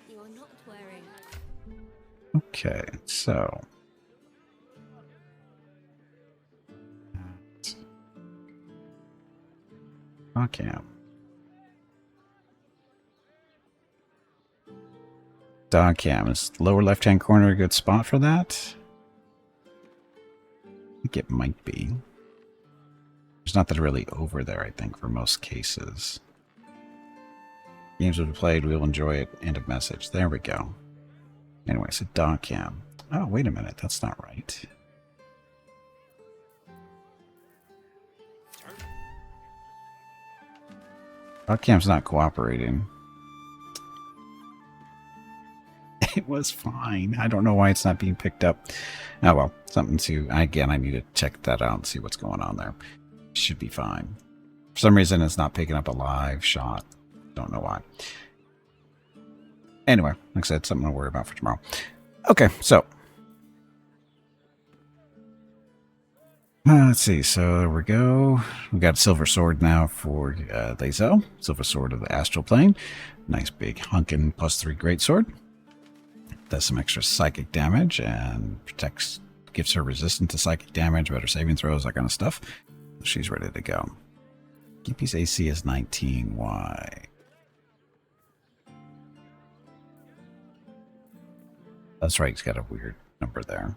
You're not wearing. Okay, so. Okay. Dog cam. Is lower left-hand corner a good spot for that? I think it might be. There's nothing really over there, I think, for most cases. Games will be played, we'll enjoy it. End of message. There we go. Anyway, so dog cam. Oh, wait a minute. That's not right. Dog cam's not cooperating. It was fine. I don't know why it's not being picked up. Oh well, something to... Again, I need to check that out and see what's going on there. Should be fine. For some reason, it's not picking up a live shot. Don't know why. Anyway, like I said, something to worry about for tomorrow. Okay, so. Let's see. So there we go. We got a silver sword now for Lae'zel. Silver sword of the astral plane. Nice big hunkin' +3 greatsword. Does some extra psychic damage and protects, gives her resistance to psychic damage, better saving throws, that kind of stuff. She's ready to go. Gimpy's AC is 19. Why? That's right, he's got a weird number there.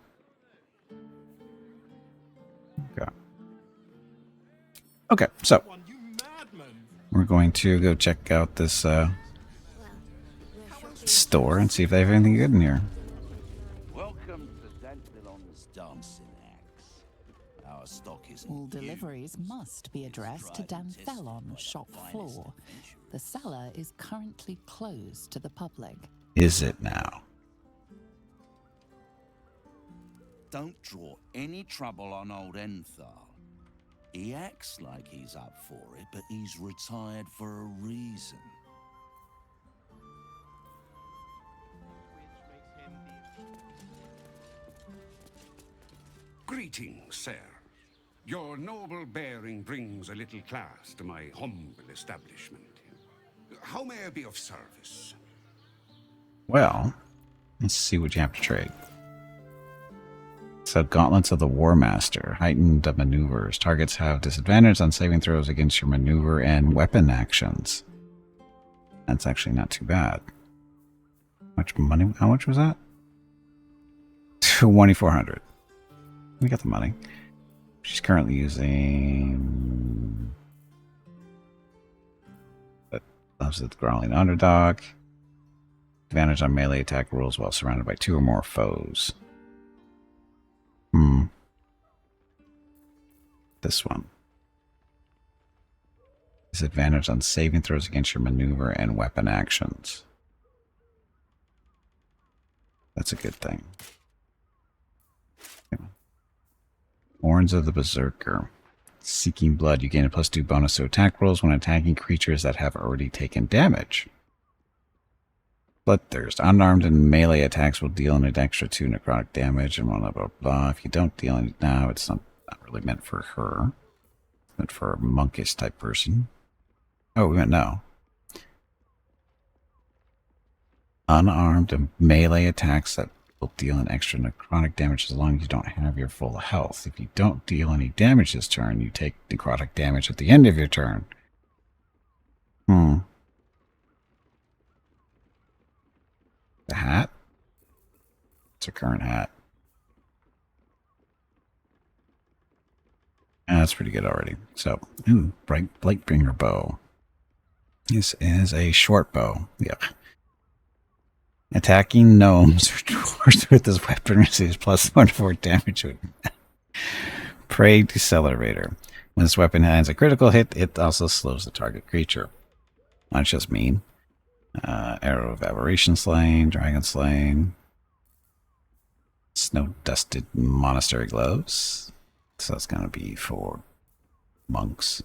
Okay. Okay, so we're going to go check out this store and see if they have anything good in here. Welcome to Dantilon's dancing axe. Our stock is All deliveries must be addressed to Danthelon shop floor. The cellar is currently closed to the public. Is it now? Don't draw any trouble on old Enthal. He acts like he's up for it, but he's retired for a reason. Greetings, sir. Your noble bearing brings a little class to my humble establishment. How may I be of service? Well, let's see what you have to trade. So, Gauntlets of the War Master. Heightened maneuvers. Targets have disadvantage on saving throws against your maneuver and weapon actions. That's actually not too bad. Much money? How much was that? 2,400. We got the money. She's currently using... But loves the Growling Underdog. Advantage on melee attack rolls while surrounded by 2 or more foes. This one. Disadvantage on saving throws against your maneuver and weapon actions. That's a good thing. Horns of the Berserker. Seeking Blood. You gain a +2 bonus to attack rolls when attacking creatures that have already taken damage. Bloodthirst. Unarmed and melee attacks will deal an extra 2 necrotic damage and blah, blah, blah. If you don't deal any... No, it's not really meant for her. It's meant for a monkish type person. Oh, we meant no. Unarmed and melee attacks that will deal an extra necrotic damage as long as you don't have your full health. If you don't deal any damage this turn, you take necrotic damage at the end of your turn. The hat? It's a current hat. That's pretty good already. So, bright Blightbringer bow. This is a short bow. Yuck. Attacking gnomes or dwarves with this weapon receives +1/4 damage with Prey Decelerator. When this weapon has a critical hit, it also slows the target creature. That's just mean. Arrow of Aberration Slaying, Dragon Slaying, Snow Dusted Monastery Gloves. So that's going to be for monks.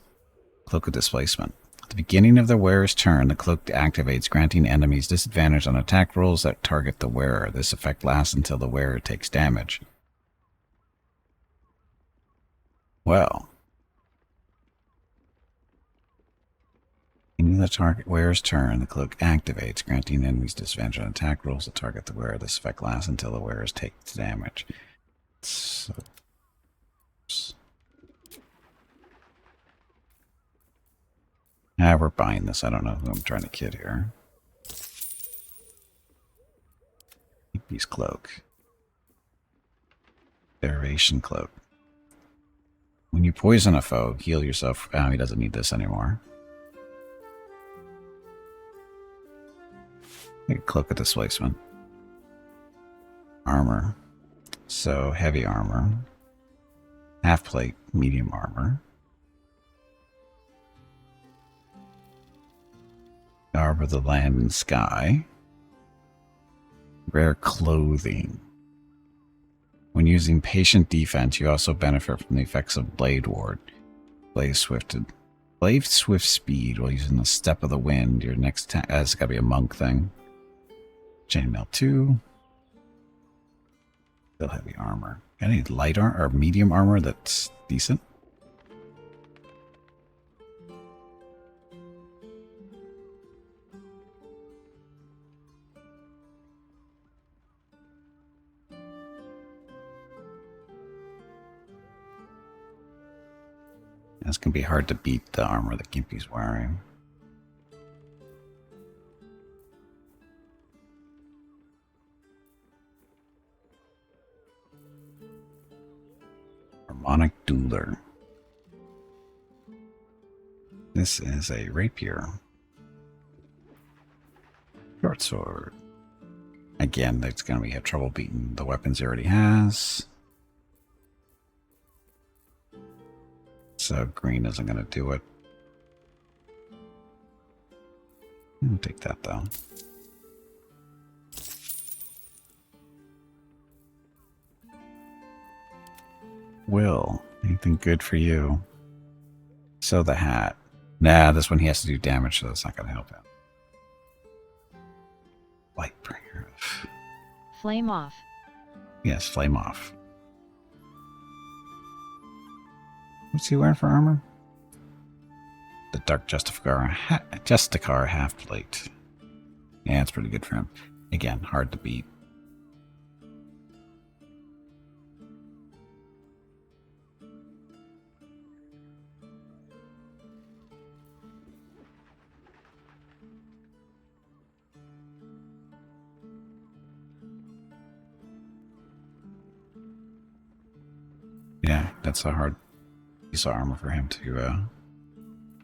Cloak of Displacement. At the beginning of the wearer's turn, the cloak activates, granting enemies disadvantage on attack rolls that target the wearer. This effect lasts until the wearer takes damage. Well. In the target wearer's turn, the cloak activates, granting enemies disadvantage on attack rolls. The target the wearer. This effect lasts until the wearer takes damage. So, we're buying this. I don't know who I'm trying to kid here. Peace cloak. Derivation cloak. When you poison a foe, heal yourself. Oh, he doesn't need this anymore. Take a cloak of displacement. Armor. So heavy armor. Half plate, medium armor. Garb of the land and sky. Rare clothing. When using patient defense, you also benefit from the effects of Blade Ward. Blade Swift speed while using the Step of the Wind. Your next that's gotta be a monk thing. Chainmail 2. Still heavy armor. Got any light armor or medium armor that's decent? It's going to be hard to beat the armor that Gimpy's wearing. Harmonic Dueler. This is a rapier. Short sword. Again, that's going to have trouble beating the weapons he already has. So green isn't going to do it. I'll take that though. Will, anything good for you? So the hat. Nah, this one he has to do damage, so that's not going to help him. Lightbringer. Flame off. Yes, flame off. What's he wearing for armor? The Dark Justicar half plate. Yeah, it's pretty good for him. Again, hard to beat. Yeah, that's a hard piece of armor for him to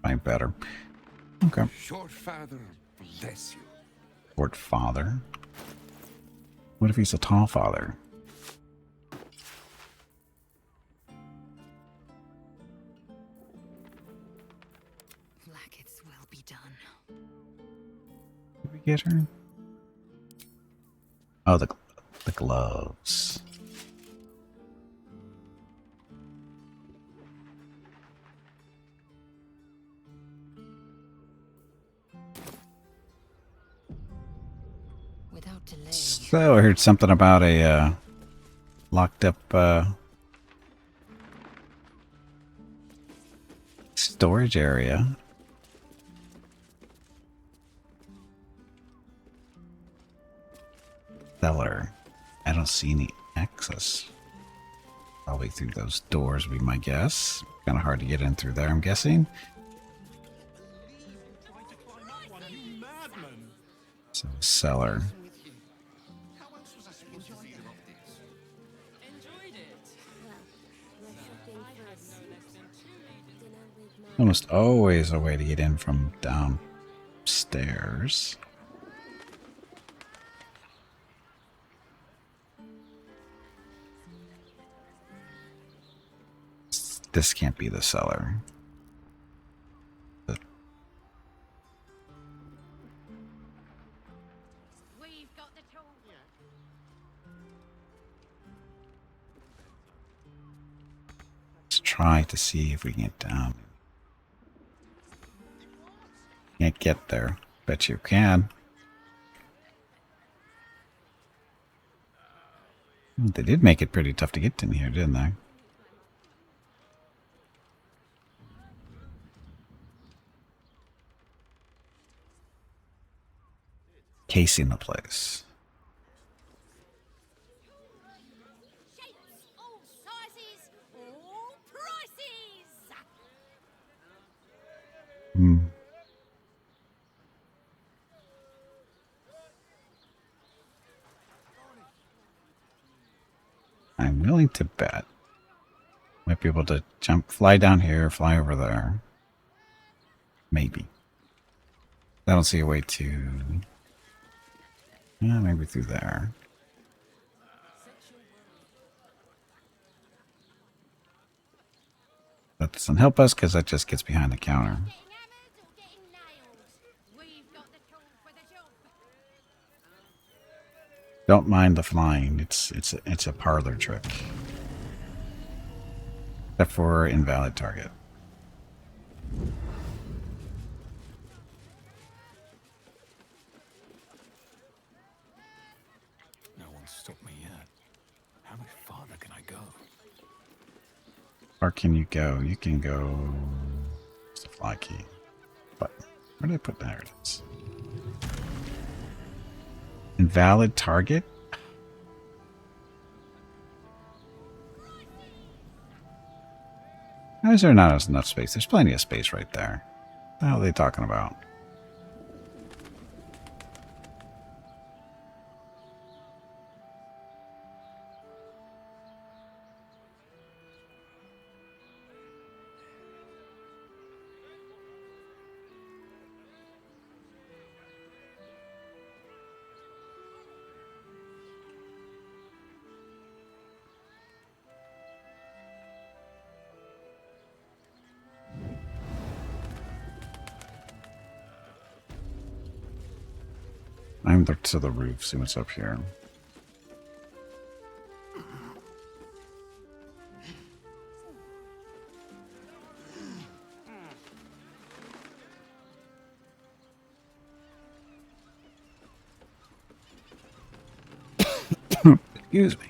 find better. Okay. Short father, bless you. Short father. What if he's a tall father? Blackets will be done. Did we get her? Oh, the gloves. Without delay. So I heard something about a locked up storage area. Cellar. I don't see any access. Probably through those doors would be my guess. Kind of hard to get in through there, I'm guessing. So cellar. Almost always a way to get in from downstairs. This can't be the cellar. We've got the tool. Let's try to see if we can get down. Can't get there. Bet you can. They did make it pretty tough to get in here, didn't they? casing the place. Shapes, all sizes, all prices. Hmm. I'm willing to bet. Might be able to fly down here, fly over there. Maybe. I don't see a way to... Yeah, maybe through there. That doesn't help us because that just gets behind the counter. Getting hammered or getting nailed? We've got the tool for the job. Don't mind the flying. It's a parlor trick. Except for invalid target. No one's stopped me yet. How much farther can I go? Or can you go? You can go... It's the fly key. But where did I put that? There it is. Invalid target? Why is there not enough space? There's plenty of space right there. What the hell are they talking about? I'm to the roof, see what's up here. Excuse me.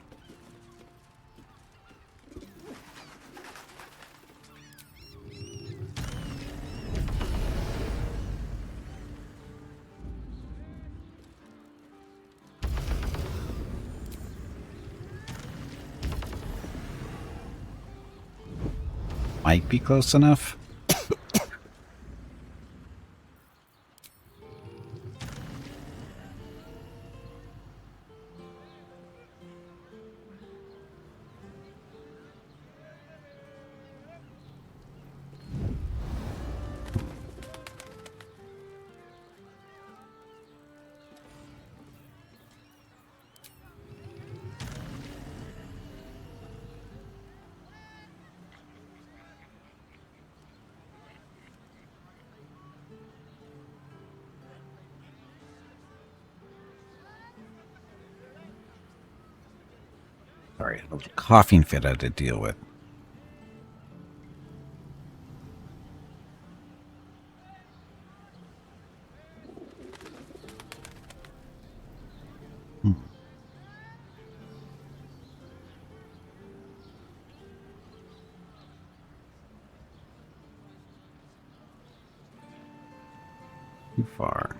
Might be close enough. Sorry, a little coughing fit I had to deal with. Too far.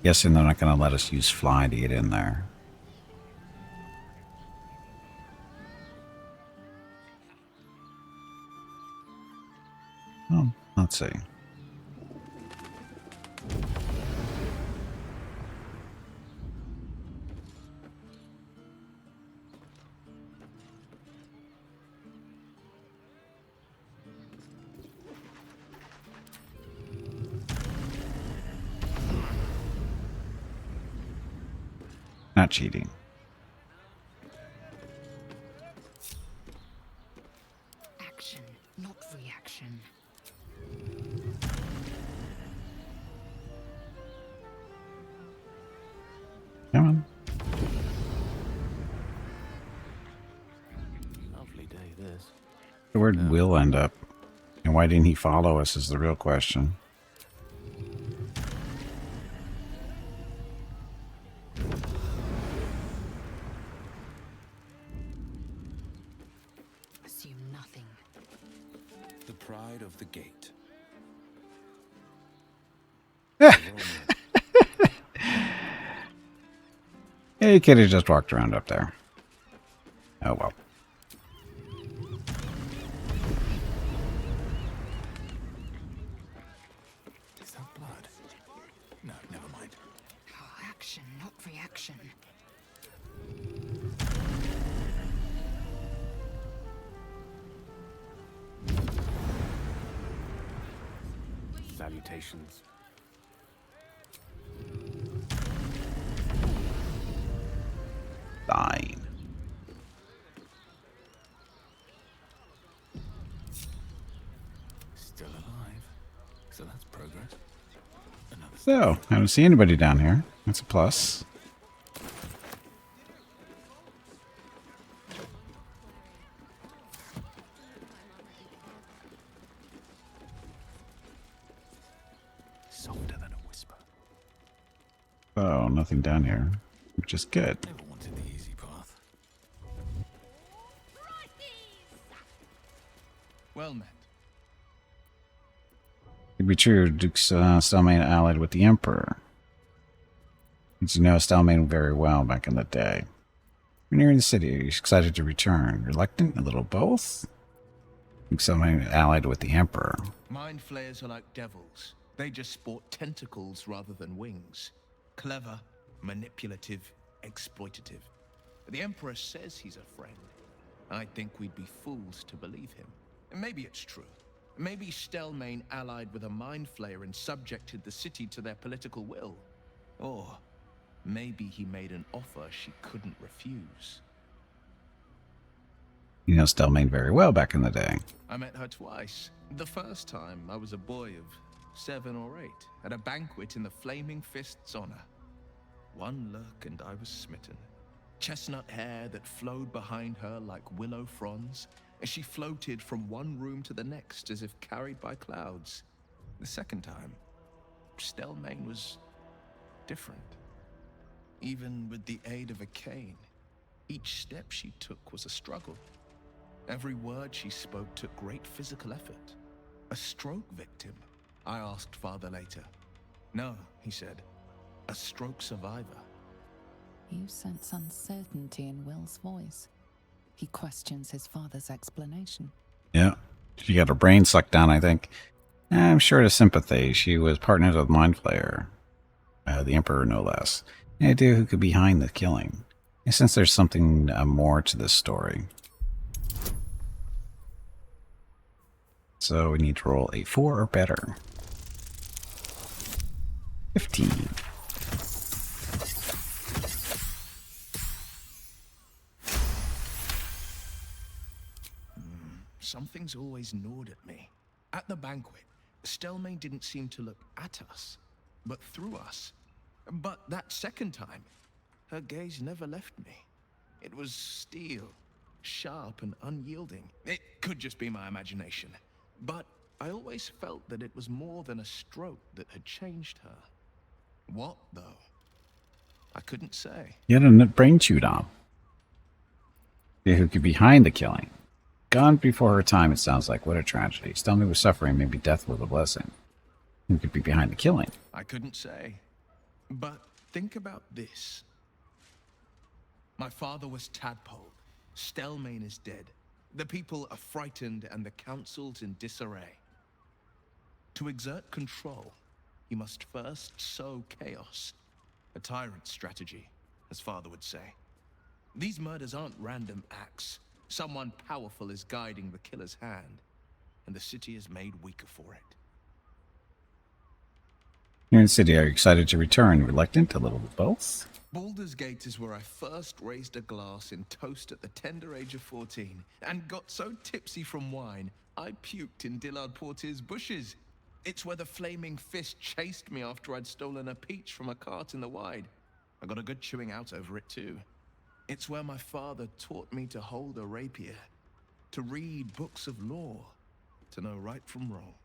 Guessing they're not going to let us use fly to get in there. Oh, let's see. Not cheating. Action, not reaction. Come on. Lovely day, this. Where'd Will end up? And why didn't he follow us is the real question. Assume nothing. The pride of the gate. Yeah, you could have just walked around up there. Oh well. Is that blood? No, never mind. Oh, action, not reaction. Salutations. Fine. Still alive. So that's progress. Another So, I don't see anybody down here. That's a plus. softer than a whisper. Oh, nothing down here, which is good. Never wanted the easy path. Well met. It'd be true, Duke's Stelmane allied with the Emperor. As you know Stelmane very well back in the day. You're nearing the city. Are you excited to return? Reluctant? A little both? Duke Stelmane allied with the Emperor. Mind flayers are like devils. They just sport tentacles rather than wings. Clever, manipulative, exploitative. The Emperor says he's a friend. I think we'd be fools to believe him. And maybe it's true. Maybe Stelmane allied with a mind flayer and subjected the city to their political will. Or maybe he made an offer she couldn't refuse. You know Stelmane very well back in the day. I met her twice. The first time, I was a boy of 7 or 8, at a banquet in the Flaming Fist's honor. One look and I was smitten. Chestnut hair that flowed behind her like willow fronds, as she floated from one room to the next as if carried by clouds. The second time, Stelmane was different. Even with the aid of a cane, each step she took was a struggle. Every word she spoke took great physical effort. A stroke victim? I asked Father later. No, he said. A stroke survivor. You sense uncertainty in Will's voice. He questions his father's explanation. Yeah. She got her brain sucked down, I think. I'm short of sympathy. She was partners with Mind Flayer. The Emperor, no less. Any idea who could be behind the killing? I sense there's something more to this story. So we need to roll a 4 or better. 15. Something's always gnawed at me. At the banquet, Stelmane didn't seem to look at us, but through us. But that second time, her gaze never left me. It was steel, sharp and unyielding. It could just be my imagination. But I always felt that it was more than a stroke that had changed her. What, though? I couldn't say. You had a brain chewed on. Yeah, who could be behind the killing? Gone before her time, it sounds like. What a tragedy. Stelmane was suffering, maybe death was a blessing. Who could be behind the killing? I couldn't say. But think about this. My father was tadpoled. Stelmane is dead. The people are frightened and the council's in disarray. To exert control, you must first sow chaos. A tyrant's strategy, as father would say. These murders aren't random acts. Someone powerful is guiding the killer's hand, and the city is made weaker for it. Here in the city, are you excited to return? Reluctant? A little of both? Baldur's Gate is where I first raised a glass in toast at the tender age of 14, and got so tipsy from wine, I puked in Dillard Portier's bushes. It's where the Flaming Fist chased me after I'd stolen a peach from a cart in the Wide. I got a good chewing out over it too. It's where my father taught me to hold a rapier, to read books of law, to know right from wrong.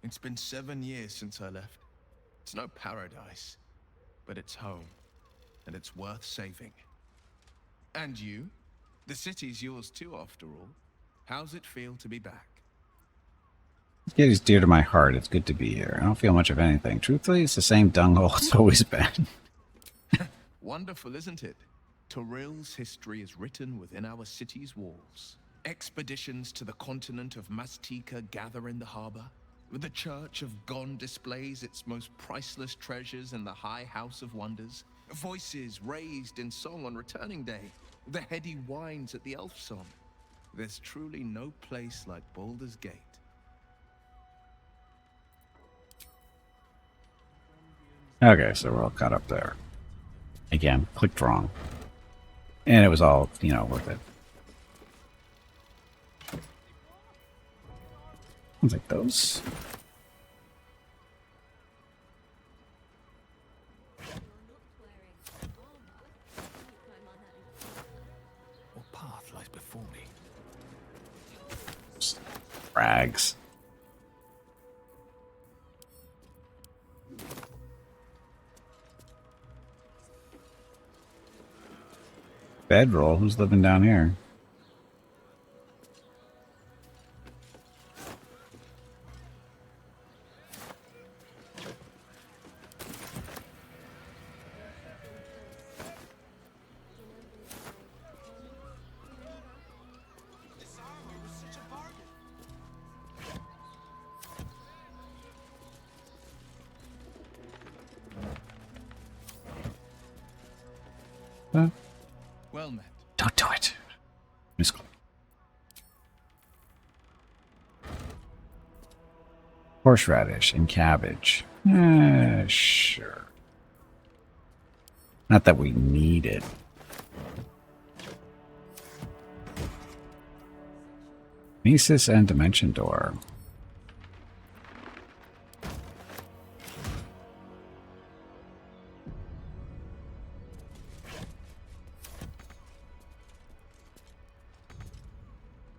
It's been 7 years since I left. It's no paradise, but it's home, and it's worth saving. And you? The city's yours too, after all. How's it feel to be back? It is dear to my heart. It's good to be here. I don't feel much of anything. Truthfully, it's the same dunghole it's always been. Wonderful, isn't it? Torill's history is written within our city's walls. Expeditions to the continent of Mastika gather in the harbor. The Church of Gon displays its most priceless treasures in the High House of Wonders. Voices raised in song on returning day. The heady wines at the Elf Song. There's truly no place like Baldur's Gate. Okay, so we're all caught up there. Again, clicked wrong. And it was all, you know, worth it. I'll take those. What path lies before me? Rags. Bedroll? Who's living down here? Huh? Well met. Don't do it. Misclick. Horseradish and cabbage. Sure. Not that we need it. Nesis and Dimension Door.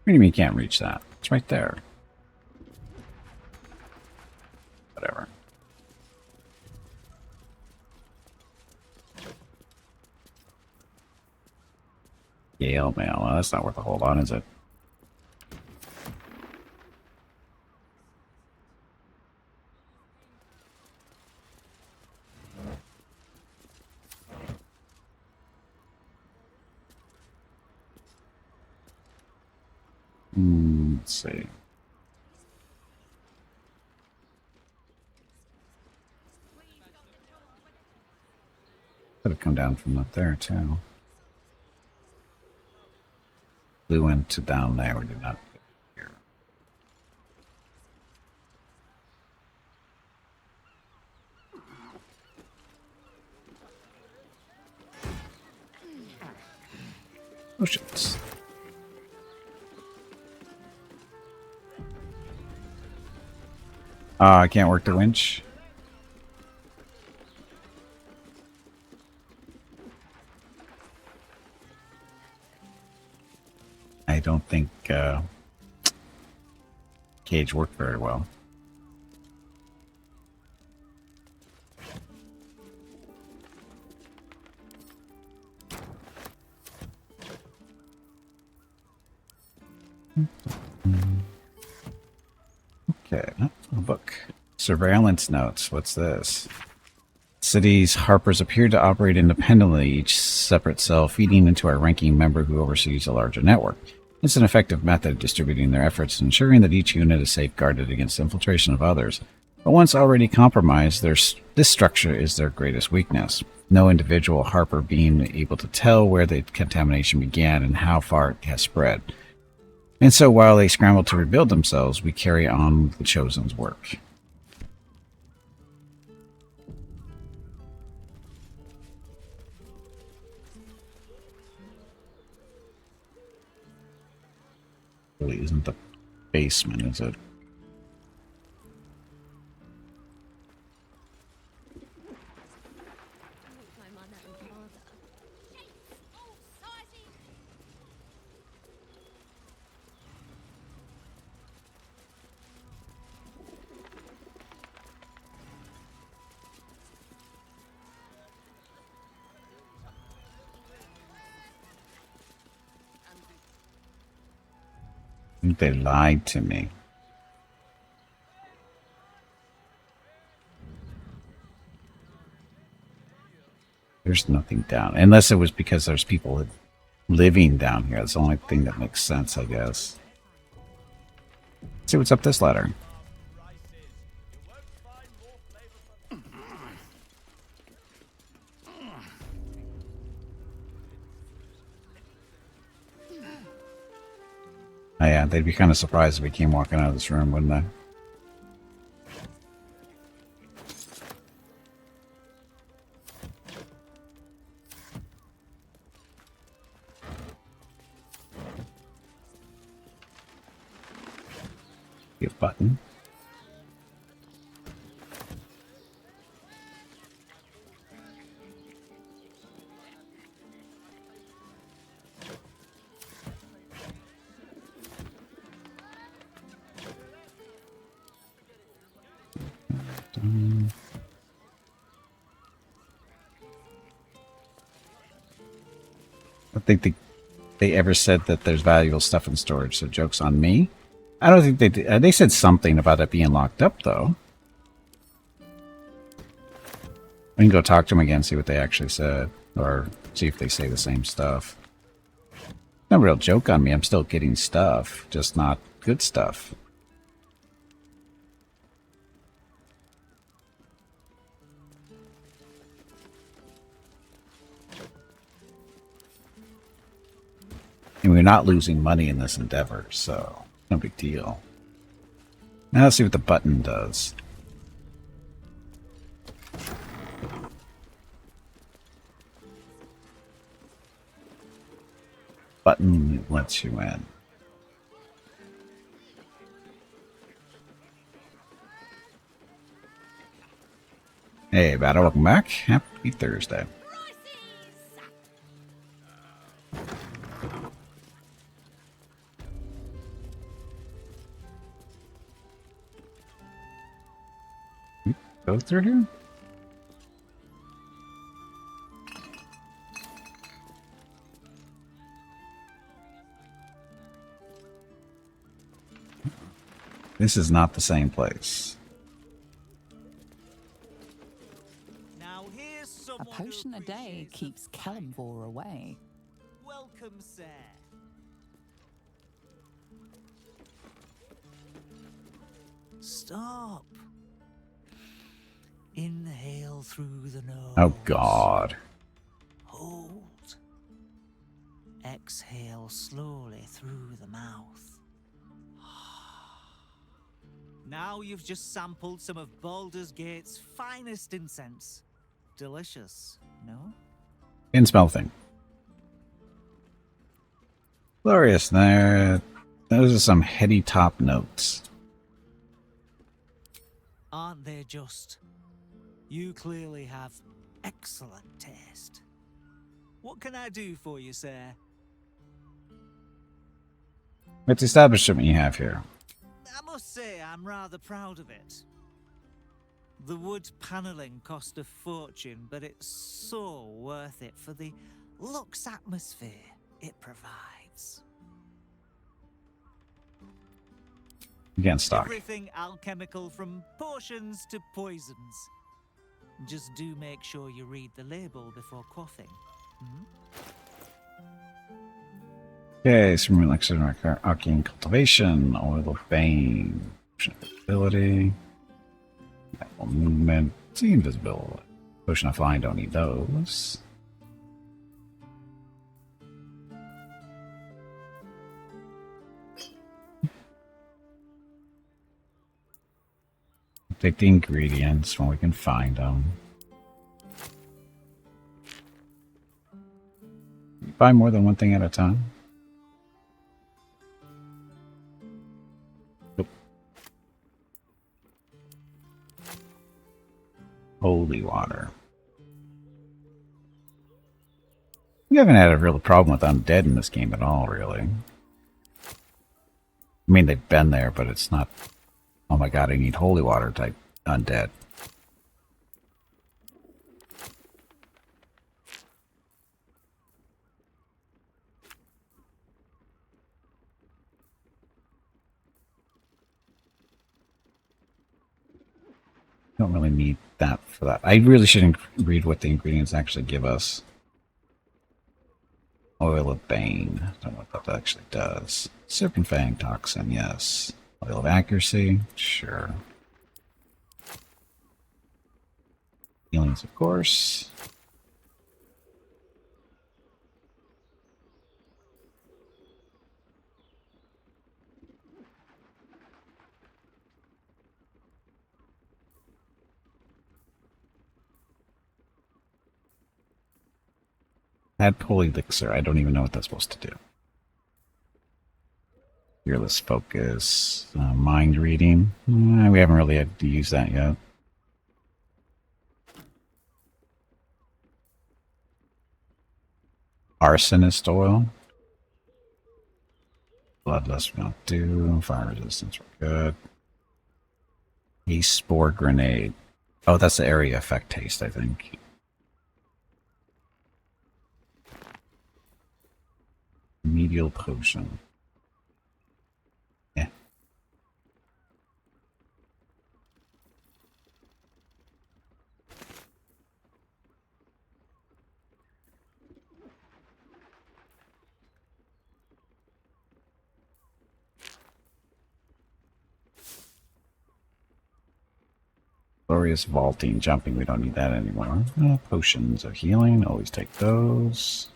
What do you mean you can't reach that? It's right there. Whatever. Yale mail. Well, that's not worth a whole lot, is it? Let's see. Could have come down from up there too. We went to down there. We did not get here. Potions. I can't work the winch. I don't think Cage worked very well. Okay, a book. Surveillance notes. What's this? Cities Harpers appear to operate independently, each separate cell feeding into our ranking member who oversees a larger network. It's an effective method of distributing their efforts and ensuring that each unit is safeguarded against infiltration of others. But once already compromised, this structure is their greatest weakness. No individual Harper being able to tell where the contamination began and how far it has spread. And so while they scramble to rebuild themselves, we carry on the Chosen's work. Really isn't the basement, is it? I think they lied to me. There's nothing down. Unless it was because there's people living down here. That's the only thing that makes sense, I guess. Let's see what's up this ladder. Oh yeah, they'd be kind of surprised if we came walking out of this room, wouldn't they? A button. I think they ever said that there's valuable stuff in storage, so joke's on me. I don't think they did. They said something about it being locked up, though. We can go talk to them again, see what they actually said, or see if they say the same stuff. No real joke on me. I'm still getting stuff, just not good stuff. And we're not losing money in this endeavor, so no big deal. Now let's see what the button does. Button lets you in. Hey, Battle, welcome back. Happy Thursday. Go through here? This is not the same place. A potion a day keeps Kalimvor away. Welcome, sir. Stop. Inhale through the nose. Oh, God. Hold. Exhale slowly through the mouth. Now you've just sampled some of Baldur's Gate's finest incense. Delicious, no? Didn't smell a thing. Glorious. There. Those are some heady top notes. Aren't they just? You clearly have excellent taste. What can I do for you, sir? What's the establishment you have here? I must say I'm rather proud of it. The wood paneling cost a fortune, but it's so worth it for the luxe atmosphere it provides. Again, stock. Everything alchemical from potions to poisons. Just do make sure you read the label before quaffing. Okay, some elixir, arcane cultivation, oil of bane, potion of ability, natural movement, see invisibility. Potion of flying, don't need those. Take the ingredients when we can find them. You buy more than one thing at a time? Nope. Holy water. We haven't had a real problem with undead in this game at all, really. I mean, they've been there, but it's not... Oh my god, I need holy water type undead. Don't really need that for that. I really shouldn't read what the ingredients actually give us. Oil of Bane. I don't know what that actually does. Serpent Fang Toxin, yes. Oil of Accuracy, sure. Healings, of course. Add Elixir. I don't even know what that's supposed to do. Fearless Focus. Mind Reading. We haven't really had to use that yet. Arsonist Oil. Bloodlust we don't do. Fire Resistance we're good. A Spore Grenade. Oh, that's the area effect taste, I think. Medial Potion. Yeah. Glorious Vaulting. Jumping, we don't need that anymore. Potions of Healing, always take those.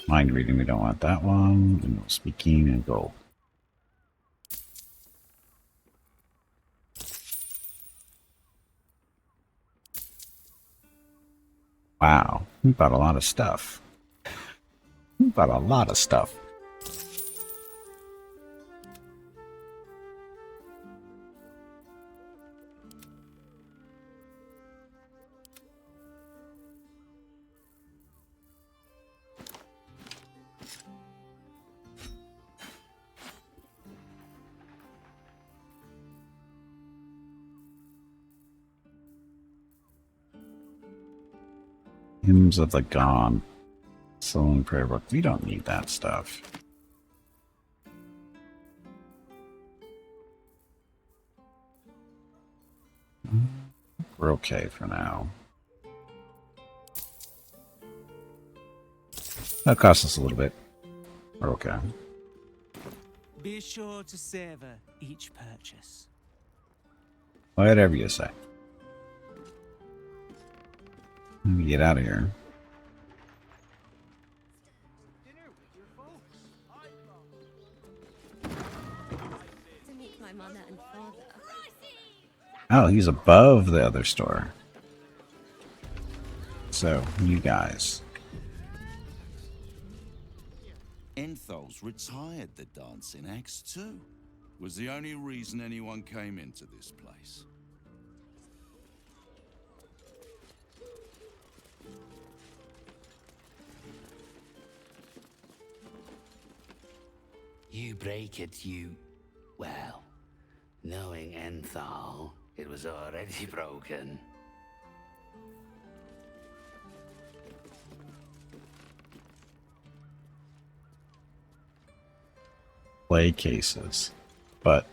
Mind Reading, we don't want that one. And no Speaking and go. Wow, we bought a lot of stuff. We bought a lot of stuff. Hymns of the Gone. Solemn Prayer Book. We don't need that stuff. We're okay for now. That cost us a little bit. We're okay. Be sure to savor each purchase. Whatever you say. Let me get out of here. To meet my mother and father. Oh, he's above the other store. So, you guys. Enthal's retired the dancing axe too. Was the only reason anyone came into this place. You break it, you... Well, knowing Enthal, it was already broken. Play cases. But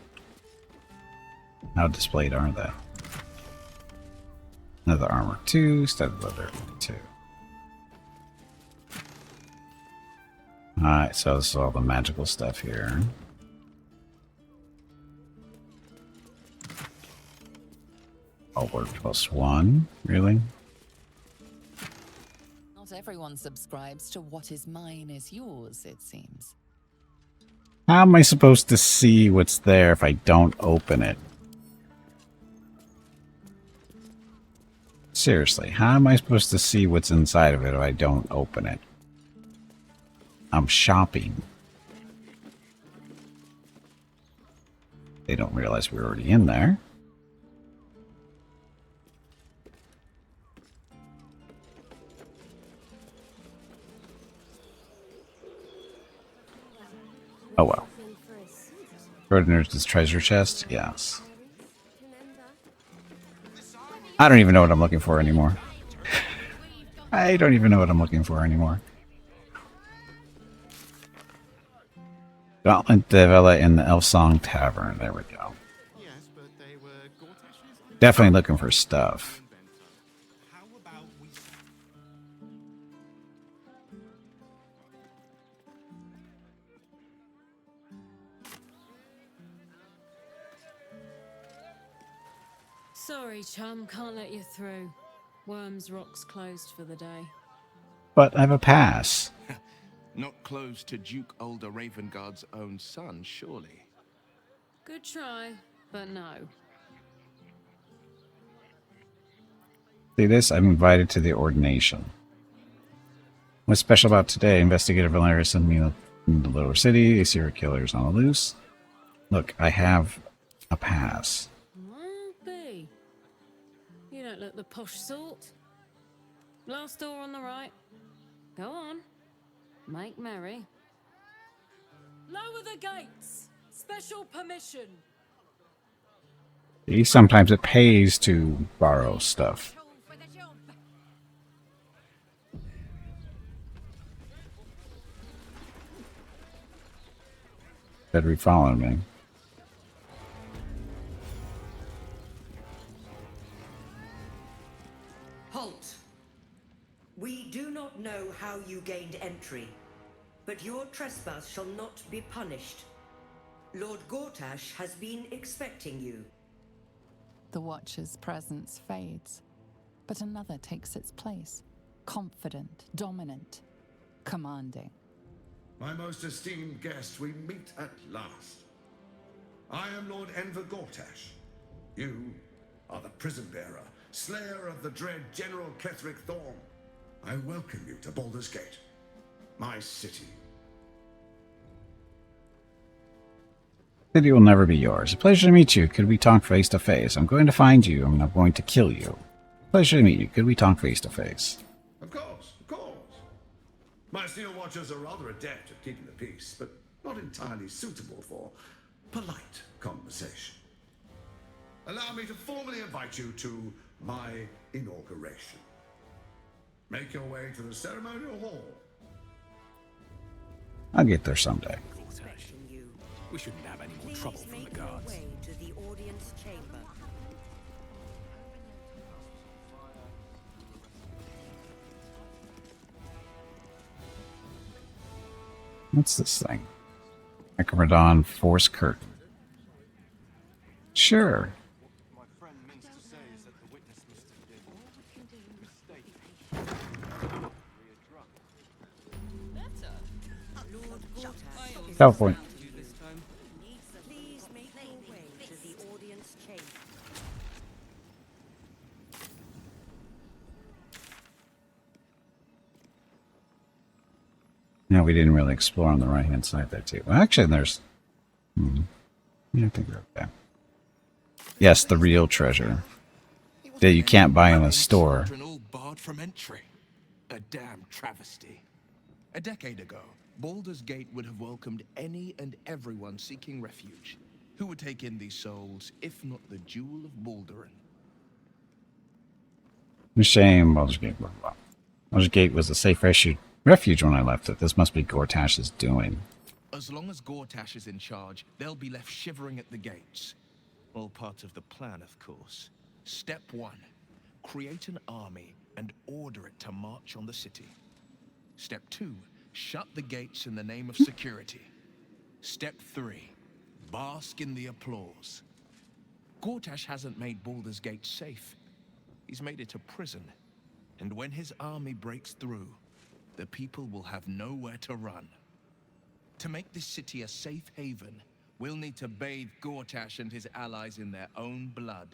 how displayed are they? Another armor 2, studded leather 2. Alright, so this is all the magical stuff here. All work +1, really? Not everyone subscribes to what is mine is yours, it seems. How am I supposed to see what's there if I don't open it? Seriously, how am I supposed to see what's inside of it if I don't open it? I'm shopping. They don't realize we're already in there. Oh well. Grodner's treasure chest? Yes. I don't even know what I'm looking for anymore. I don't even know what I'm looking for anymore. Gauntlet Devilla in the Elf Song Tavern. There we go. Definitely looking for stuff. Sorry, chum, can't let you through. Worms Rock's closed for the day. But I have a pass. Not close to Duke Older Ravengard's own son, surely. Good try, but no. See this? I'm invited to the ordination. What's special about today? Investigator Valeria sent me in the lower city. A serial killer is on the loose. Look, I have a pass. Well, be. You don't look the posh sort. Last door on the right. Go on. Make merry. Lower the gates. Special permission. See, sometimes it pays to borrow stuff. Tool for the job. Better be following me. Halt! We do not know how you gained entry, but your trespass shall not be punished. Lord Gortash has been expecting you. The Watcher's presence fades, but another takes its place. Confident, dominant, commanding. My most esteemed guest, we meet at last. I am Lord Enver Gortash. You are the prison bearer, slayer of the dread General Ketheric Thorn. I welcome you to Baldur's Gate, my city. City will never be yours. A pleasure to meet you. Could we talk face to face? I'm going to find you, and I'm going to kill you. Pleasure to meet you. Could we talk face to face? Of course, of course. My Steel Watchers are rather adept at keeping the peace, but not entirely suitable for polite conversation. Allow me to formally invite you to my inauguration. Make your way to the ceremonial hall. I'll get there someday. We shouldn't have any more trouble from the guards. Way to the audience chamber. What's this thing? Microdon Force Curtain. Sure. California. Please make your way to the audience chamber. No, we didn't really explore on the right-hand side there, too. Well, actually, there's... Yeah, I think we're okay. Yes, the real treasure. That you can't buy in a store. All barred from entry. A damn travesty. A decade ago, Baldur's Gate would have welcomed any and everyone seeking refuge. Who would take in these souls, if not the Jewel of Baldurin? A shame Baldur's Gate. Baldur's Gate was a safe refuge when I left it. This must be Gortash's doing. As long as Gortash is in charge, they'll be left shivering at the gates. All part of the plan, of course. Step 1. Create an army and order it to march on the city. Step 2. Shut the gates in the name of security. Step 3. Bask in the applause. Gortash hasn't made Baldur's Gate safe. He's made it a prison. And when his army breaks through, the people will have nowhere to run. To make this city a safe haven, we'll need to bathe Gortash and his allies in their own blood.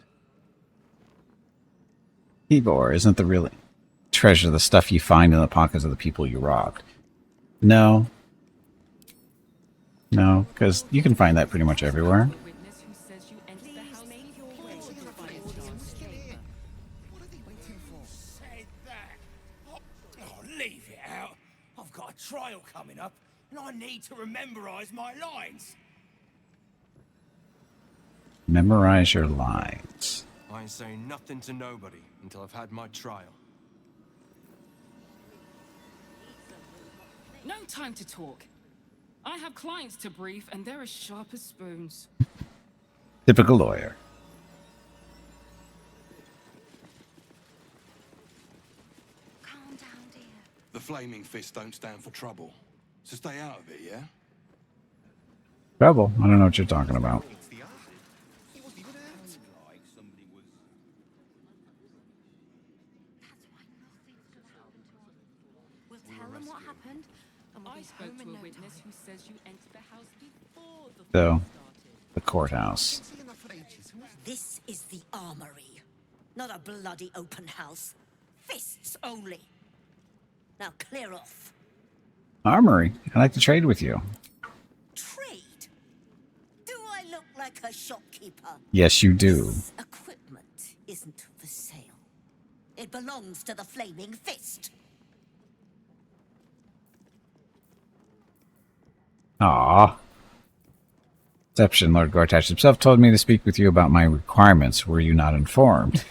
Igor, isn't the real treasure the stuff you find in the pockets of the people you robbed? No. No, because you can find that pretty much everywhere. Leave it out. I've got a trial coming up, and I need to memorize my lines. Memorize your lines. I ain't saying nothing to nobody until I've had my trial. No time to talk. I have clients to brief, and they're as sharp as spoons. Typical lawyer. Calm down, dear. The Flaming Fist don't stand for trouble. So stay out of it, yeah? Trouble? I don't know what you're talking about. We'll tell them what happened, and we'll I be spoke home to in a no witness time. who says you entered the house before the So, the courthouse. This is the armory, not a bloody open house. Fists only. Now clear off. Armory. I'd like to trade with you. Trade? Do I look like a shopkeeper? Yes, you do. This equipment isn't for sale. It belongs to the Flaming Fist. Ah. Deception. Lord Gortash himself told me to speak with you about my requirements. Were you not informed?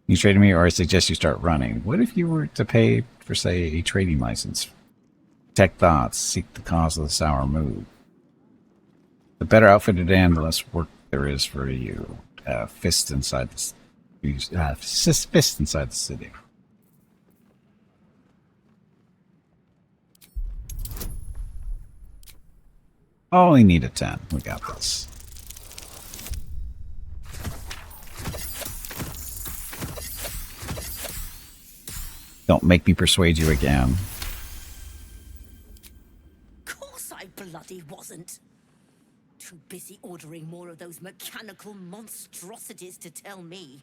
You traded me, or I suggest you start running. What if you were to pay for, say, a trading license? Protect thoughts. Seek the cause of the sour mood. The better outfitted and the less work there is for you. Fist inside the fist inside the city. Only need a 10. We got this. Don't make me persuade you again. Course I bloody wasn't. Too busy ordering more of those mechanical monstrosities to tell me.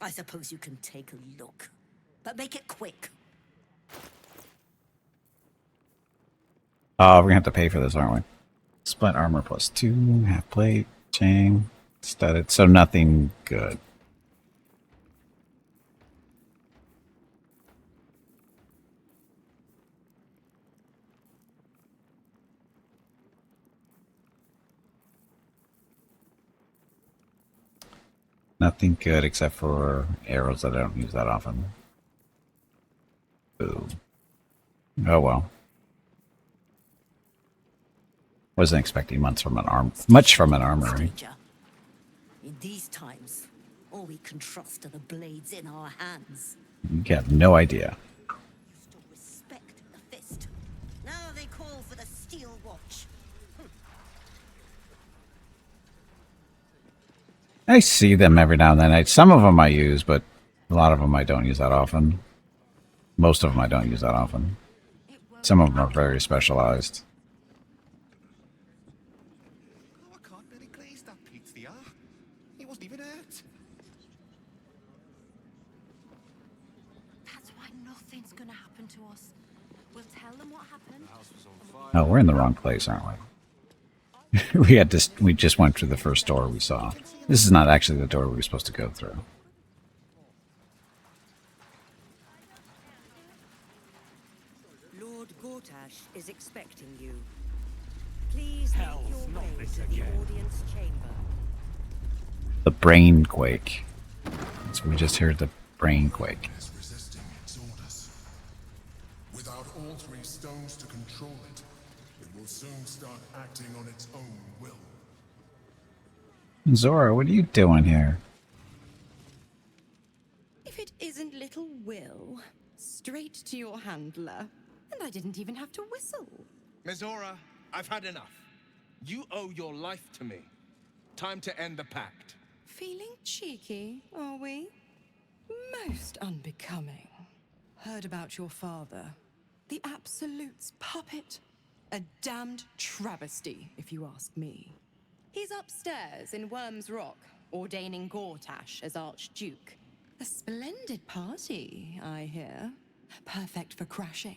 I suppose you can take a look, but make it quick. Oh, we're gonna have to pay for this, aren't we? Split armor plus 2, half plate, chain, studded, so nothing good. Nothing good except for arrows that I don't use that often. Ooh. Oh well. Wasn't expecting much from an armory. In these times, all we can trust are the blades in our hands. You have no idea. Used to respect the fist. Now they call for the steel watch. I see them every now and then. Some of them I use, but a lot of them I don't use that often. Most of them I don't use that often. Some of them are very specialized. That's why nothing's gonna happen to us. We'll tell them what happened. Oh, we're in the wrong place, aren't we? We just went through the first door we saw. This is not actually the door we were supposed to go through. Lord Gortash is expecting you. Please make your way to the audience chamber. The brain quake. So we just heard the brain quake. Resisting its orders. Without all 3 stones to control it, it will soon start acting on its own will. Zora, what are you doing here? If it isn't little Will, straight to your handler. And I didn't even have to whistle. Mizora, I've had enough. You owe your life to me. Time to end the pact. Feeling cheeky, are we? Most unbecoming. Heard about your father. The Absolute's puppet. A damned travesty, if you ask me. He's upstairs in Worm's Rock, ordaining Gortash as Archduke. A splendid party, I hear. Perfect for crashing.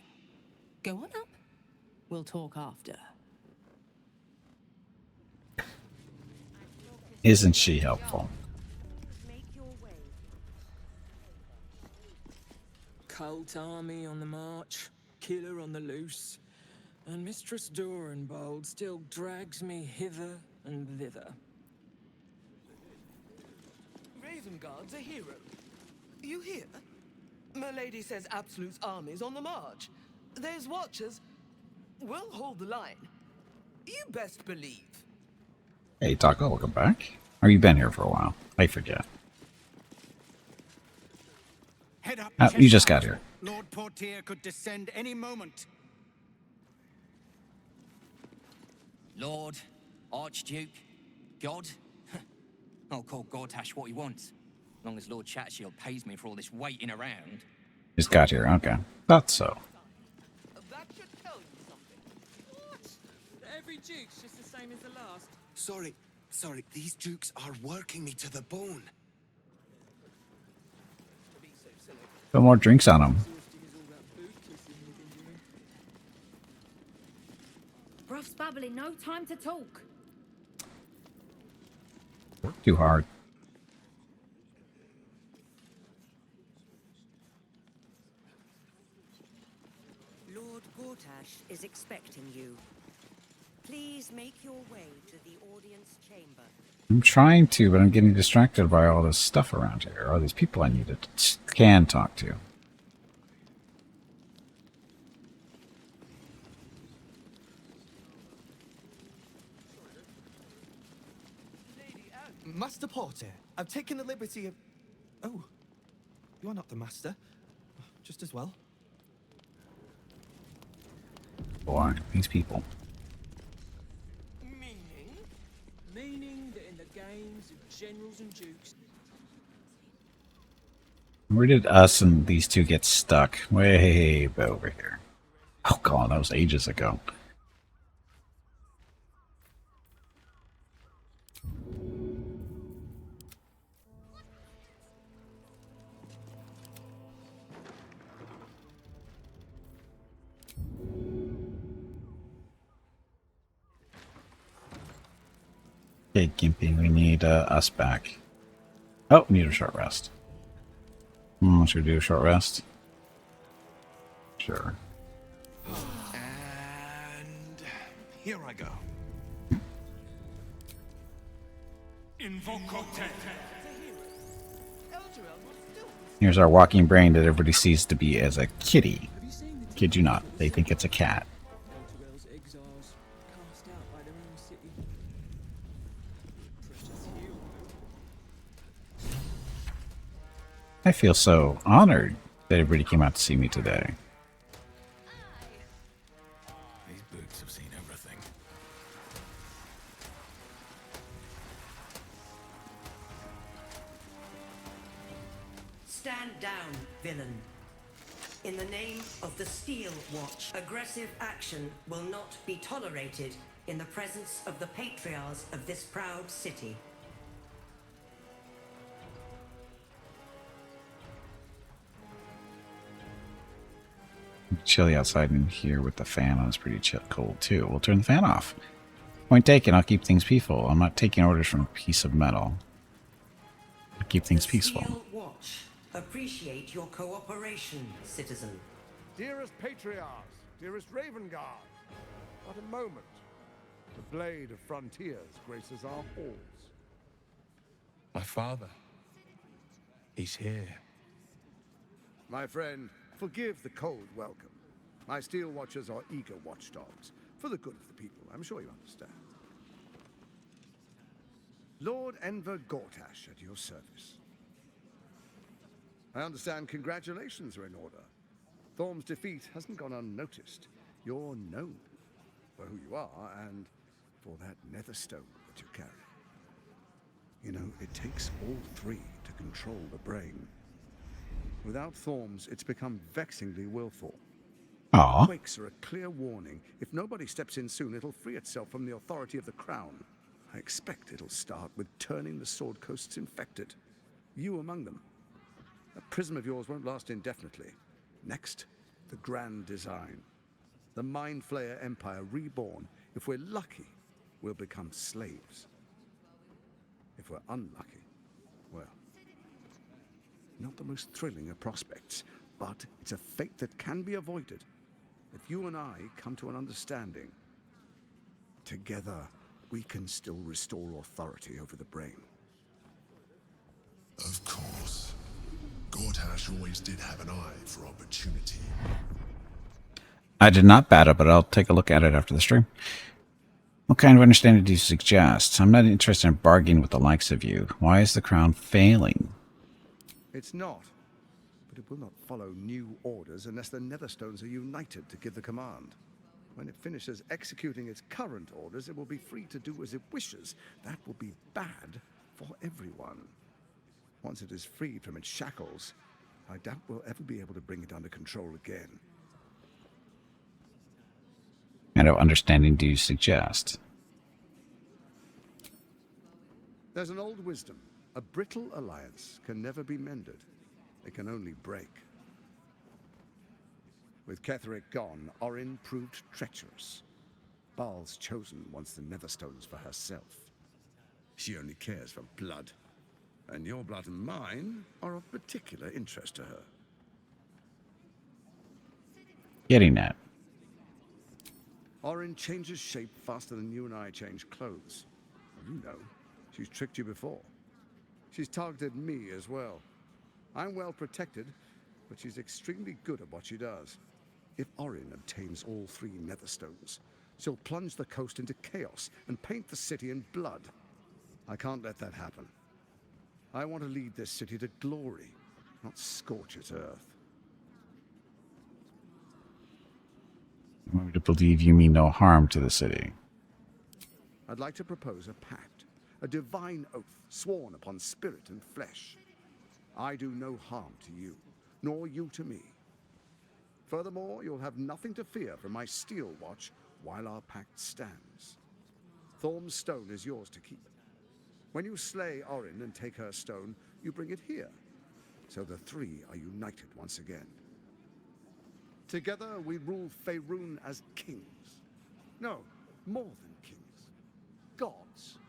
Go on up. We'll talk after. Isn't she helpful? Cult army on the march, killer on the loose, and Mistress Dorenbold still drags me hither and thither. Ravengard's a hero. You hear? My lady says Absolute's army's on the march. There's watchers. We'll hold the line. You best believe. Hey, Taco, welcome back. Or you been here for a while? I forget. Head up, You just got here. Lord Portier could descend any moment. Lord, Archduke, God. I'll call Gortash what he wants. As long as Lord Chatshield pays me for all this waiting around. Just got here. Okay. Thought so. That should tell you something. What? Every duke's just the same as the last. Sorry, these dukes are working me to the bone. Put more drinks on them. Bruff's babbling, no time to talk. Work too hard. Lord Gortash is expecting you. Please make your way to the audience chamber. I'm trying to, but I'm getting distracted by all this stuff around here. All these people I need to can talk to. Master Porter, I've taken the liberty of... Oh, you are not the master. Just as well. Boy, these people. Meaning that in the games of generals and dukes... Where did us and these two get stuck? Way over here. Oh god, that was ages ago. Okay, Gimpy, we need us back. Oh, we need a short rest. Should we do a short rest? Sure. And here I go. Here's our walking brain that everybody sees to be as a kitty. Kid you not, they think it's a cat. I feel so honored that everybody came out to see me today. These boots have seen everything. Stand down, villain. In the name of the Steel Watch, aggressive action will not be tolerated in the presence of the patriarchs of this proud city. Chilly outside in here with the fan on. It's pretty cold too. We'll turn the fan off. Point taken. I'll keep things peaceful. I'm not taking orders from a piece of metal. I'll keep things peaceful. Steel Watch, appreciate your cooperation, citizen. Dearest patriarchs, dearest Ravengard, what a moment. The blade of frontiers graces our halls. My father. He's here. My friend, forgive the cold welcome. My Steel Watchers are eager watchdogs, for the good of the people, I'm sure you understand. Lord Enver Gortash at your service. I understand congratulations are in order. Thorm's defeat hasn't gone unnoticed. You're known for who you are and for that nether stone that you carry. You know, it takes all three to control the brain. Without Thorms, it's become vexingly willful. Aww. Quakes are a clear warning. If nobody steps in soon, it'll free itself from the authority of the crown. I expect it'll start with turning the Sword Coasts infected. You among them. That prism of yours won't last indefinitely. Next, the grand design. The Mind Flayer Empire reborn. If we're lucky, we'll become slaves. If we're unlucky, well, not the most thrilling of prospects, but it's a fate that can be avoided. If you and I come to an understanding, together we can still restore authority over the brain. Of course. Gortash always did have an eye for opportunity. I did not bat it, but I'll take a look at it after the stream. What kind of understanding do you suggest? I'm not interested in bargaining with the likes of you. Why is the crown failing? It's not. But it will not follow new orders unless the Netherstones are united to give the command. When it finishes executing its current orders, it will be free to do as it wishes. That will be bad for everyone. Once it is freed from its shackles, I doubt we'll ever be able to bring it under control again. What kind of understanding do you suggest? There's an old wisdom. A brittle alliance can never be mended. It can only break. With Ketheric gone, Orin proved treacherous. Baal's chosen wants the Netherstones for herself. She only cares for blood. And your blood and mine are of particular interest to her. Getting at. Orin changes shape faster than you and I change clothes. You know, she's tricked you before. She's targeted me as well. I'm well protected, but she's extremely good at what she does. If Orin obtains all 3 Netherstones, she'll plunge the coast into chaos and paint the city in blood. I can't let that happen. I want to lead this city to glory, not scorch its earth. I want me to believe you mean no harm to the city. I'd like to propose a pact, a divine oath sworn upon spirit and flesh. I do no harm to you, nor you to me. Furthermore, you'll have nothing to fear from my steel watch while our pact stands. Thorm's stone is yours to keep. When you slay Orin and take her stone, you bring it here, so the 3 are united once again. Together we rule Faerun as kings. No, more than kings. Gods.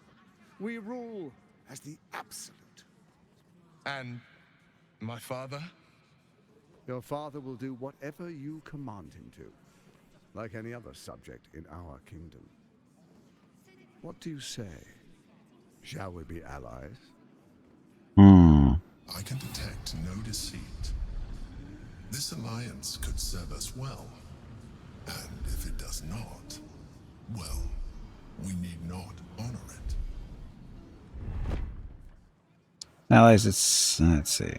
We rule as the Absolute. And my father? Your father will do whatever you command him to, like any other subject in our kingdom. What do you say? Shall we be allies? I can detect no deceit. This alliance could serve us well. And if it does not, well, we need not honor it. Allies, let's see.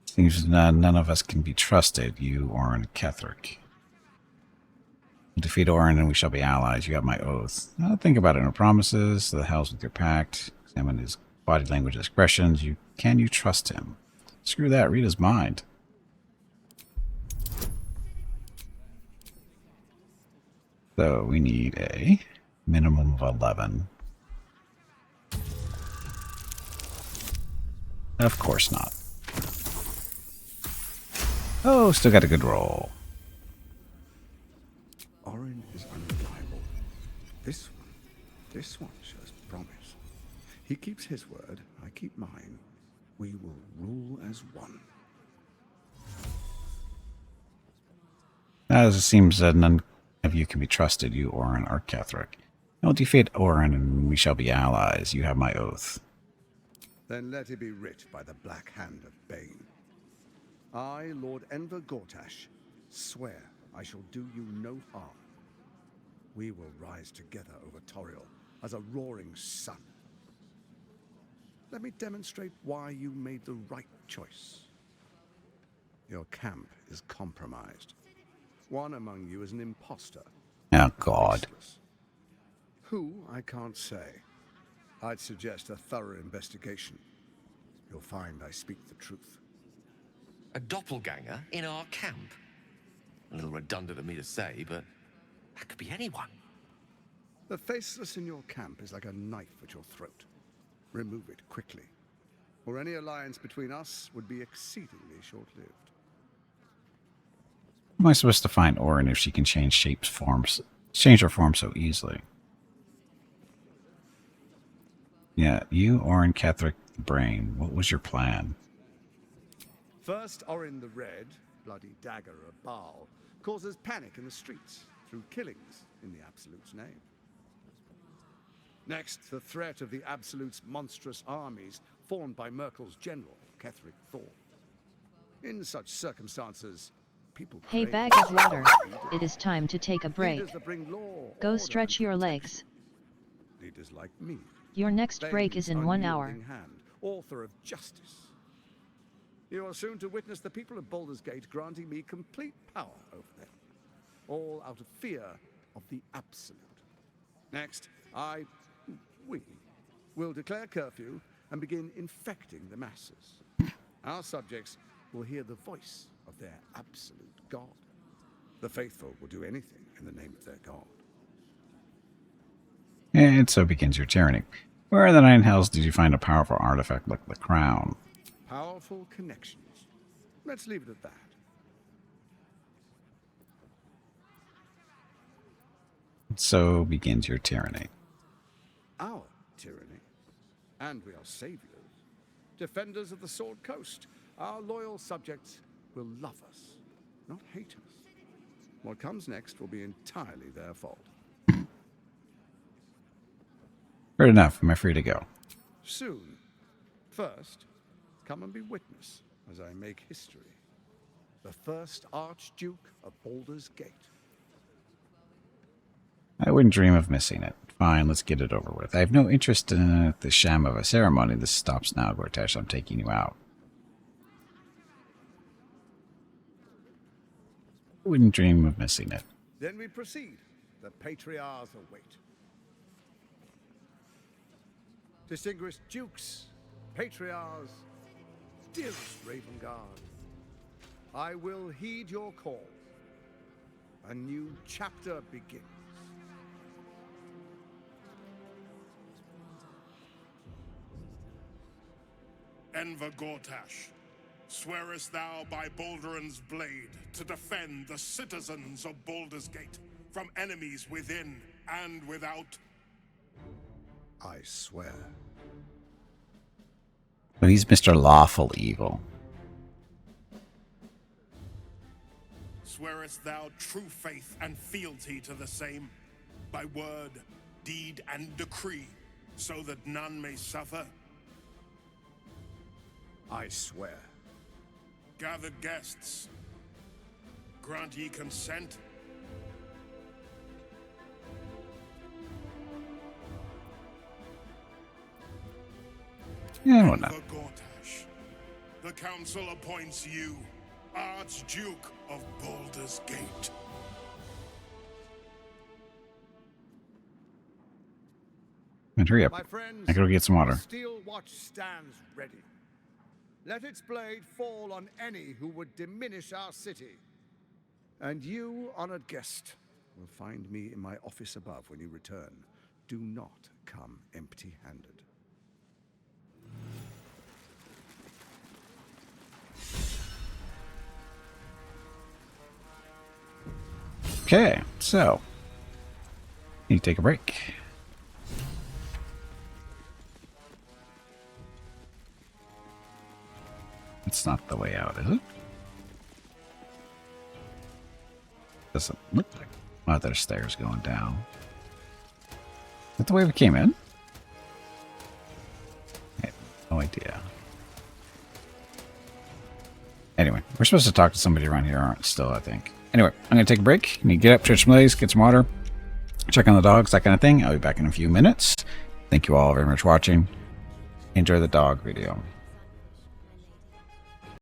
Seems none of us can be trusted, you, Orin, Ketheric. Defeat Orin and we shall be allies. You have my oath. Think about it. No promises. To the hells with your pact. Examine his body language expressions. Can you trust him? Screw that. Read his mind. So we need a minimum of 11. Of course not. Oh, still got a good roll. Orin is unreliable. This one shows promise. He keeps his word, I keep mine. We will rule as one. As it seems that none of you can be trusted, you, Orin, or Ketheric. I will defeat Orin and we shall be allies. You have my oath. Then let it be writ by the black hand of Bane. I, Lord Enver Gortash, swear I shall do you no harm. We will rise together over Toriel as a roaring sun. Let me demonstrate why you made the right choice. Your camp is compromised. One among you is an imposter. Oh, God. Faceless. Who, I can't say. I'd suggest a thorough investigation. You'll find I speak the truth. A doppelganger in our camp? A little redundant of me to say, but that could be anyone. The faceless in your camp is like a knife at your throat. Remove it quickly, or any alliance between us would be exceedingly short-lived. How am I supposed to find Orin if she can change her form so easily? Yeah, you, Orin, Ketheric, the Brain. What was your plan? First, Orin the Red, bloody dagger of Baal, causes panic in the streets through killings in the Absolute's name. Next, the threat of the Absolute's monstrous armies formed by Merkel's general, Ketheric Thorm. In such circumstances, people Hey, crave bag of are water. It is time to take a break. leaders that bring law, Go order, stretch and your legs. leaders like me. Your next break is Thane's in 1 hour. unyielding hand, author of justice. You are soon to witness the people of Baldur's Gate granting me complete power over them, all out of fear of the absolute. Next, we will declare curfew and begin infecting the masses. Our subjects will hear the voice of their absolute God. The faithful will do anything in the name of their God. And so begins your tyranny. Where in the Nine Hells did you find a powerful artifact like the crown? Powerful connections. Let's leave it at that. So begins your tyranny. Our tyranny. And we are saviors. Defenders of the Sword Coast. Our loyal subjects will love us, not hate us. What comes next will be entirely their fault. Good enough. Am I free to go? Soon. First, come and be witness as I make history. The first Archduke of Baldur's Gate. I wouldn't dream of missing it. Fine, let's get it over with. I have no interest in the sham of a ceremony. This stops now, Gortash. I'm taking you out. I wouldn't dream of missing it. Then we proceed. The patriarchs await. Distinguished dukes, patriarchs, dearest Ravengard, I will heed your call. A new chapter begins. Enver Gortash, swearest thou by Balduran's blade to defend the citizens of Baldur's Gate from enemies within and without? I swear. So he's Mr. Lawful Evil. Swearest thou true faith and fealty to the same, by word, deed, and decree, so that none may suffer? I swear. Gathered guests, grant ye consent? Yeah, why not? Enver Gortash, the council appoints you Archduke of Baldur's Gate. Man, hurry up. My friends, I gotta get some water. the steel watch stands ready. Let its blade fall on any who would diminish our city. And you, honored guest, will find me in my office above when you return. Do not come empty-handed. Okay, so need to take a break. It's not the way out, is it? Doesn't look like. Oh, there's stairs going down. Is that the way we came in? I have no idea. Anyway, we're supposed to talk to somebody around here, aren't still, I think. Anyway, I'm going to take a break. Need to get up, stretch my legs, get some water, check on the dogs, that kind of thing. I'll be back in a few minutes. Thank you all very much for watching. Enjoy the dog video.